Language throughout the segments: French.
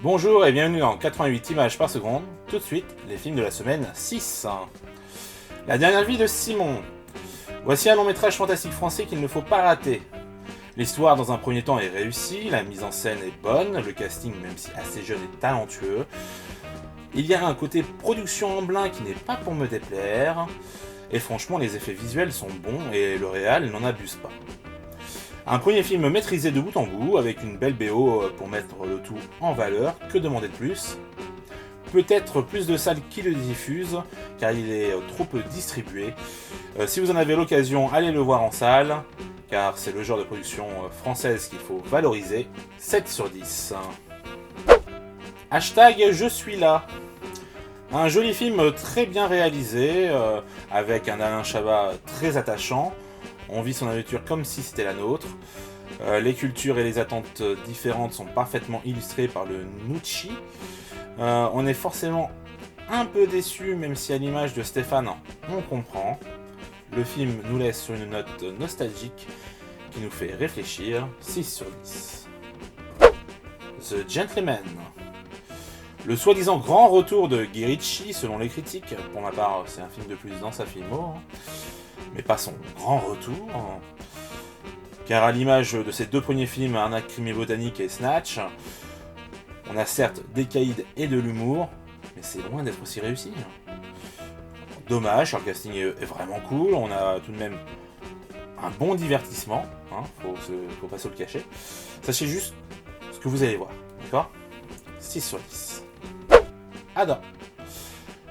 Bonjour et bienvenue dans 88 images par seconde. Tout de suite, les films de la semaine 6. La dernière vie de Simon. Voici un long métrage fantastique français qu'il ne faut pas rater. L'histoire dans un premier temps est réussie, la mise en scène est bonne, le casting même si assez jeune est talentueux. Il y a un côté production en blind qui n'est pas pour me déplaire. Et franchement les effets visuels sont bons et le réal n'en abuse pas. Un premier film maîtrisé de bout en bout, avec une belle BO pour mettre le tout en valeur, que demander de plus? Peut-être plus de salles qui le diffusent, car il est trop peu distribué. Si vous en avez l'occasion, allez le voir en salle, car c'est le genre de production française qu'il faut valoriser. 7 sur 10. Hashtag je suis là. Un joli film très bien réalisé, avec un Alain Chabat très attachant. On vit son aventure comme si c'était la nôtre. Les cultures et les attentes différentes sont parfaitement illustrées par le Nucci. On est forcément un peu déçu, même si à l'image de Stéphane, on comprend. Le film nous laisse sur une note nostalgique qui nous fait réfléchir. 6 sur 10. The Gentleman. Le soi-disant grand retour de Guy Ritchie, selon les critiques. Pour ma part, c'est un film de plus dans sa filmo. Mais pas son grand retour. Car à l'image de ses deux premiers films, Arnaque Crime et Botanique et Snatch, on a certes des caïds et de l'humour, mais c'est loin d'être aussi réussi. Dommage, car le casting est vraiment cool, on a tout de même un bon divertissement, faut pas se le cacher. Sachez juste ce que vous allez voir, d'accord? 6 sur 10. Adam.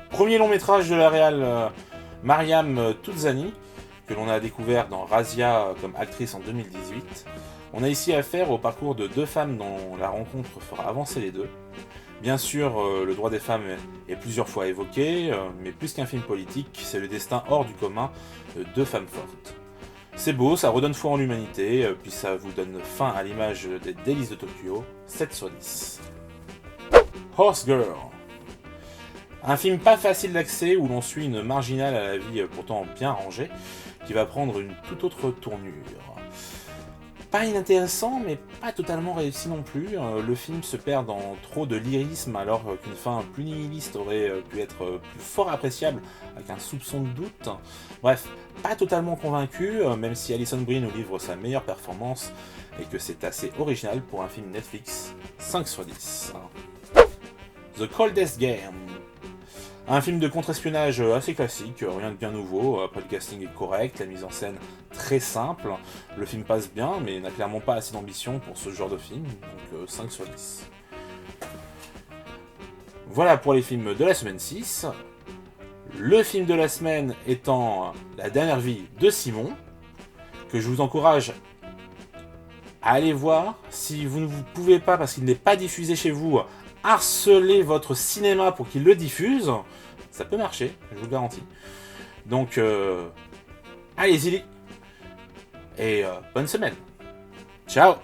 Premier long métrage de la réal Mariam Toudzani, que l'on a découvert dans Razia comme actrice en 2018. On a ici affaire au parcours de deux femmes dont la rencontre fera avancer les deux. Bien sûr, le droit des femmes est plusieurs fois évoqué, mais plus qu'un film politique, c'est le destin hors du commun de deux femmes fortes. C'est beau, ça redonne foi en l'humanité, puis ça vous donne fin à l'image des délices de Tokyo. 7 sur 10. Horse Girl. Un film pas facile d'accès où l'on suit une marginale à la vie pourtant bien rangée, qui va prendre une toute autre tournure. Pas inintéressant, mais pas totalement réussi non plus. Le film se perd dans trop de lyrisme, alors qu'une fin plus nihiliste aurait pu être plus fort appréciable, avec un soupçon de doute. Bref, pas totalement convaincu, même si Alison Brie nous livre sa meilleure performance, et que c'est assez original pour un film Netflix. 5 sur 10. The Coldest Game. Un film de contre-espionnage assez classique, rien de bien nouveau, après le casting est correct, la mise en scène très simple, le film passe bien mais n'a clairement pas assez d'ambition pour ce genre de film, donc 5 sur 10. Voilà pour les films de la semaine 6. Le film de la semaine étant La dernière vie de Simon, que je vous encourage à aller voir. Si vous ne pouvez pas parce qu'il n'est pas diffusé chez vous, harcelez votre cinéma pour qu'il le diffuse, ça peut marcher, je vous le garantis. Donc, allez-y, et bonne semaine. Ciao.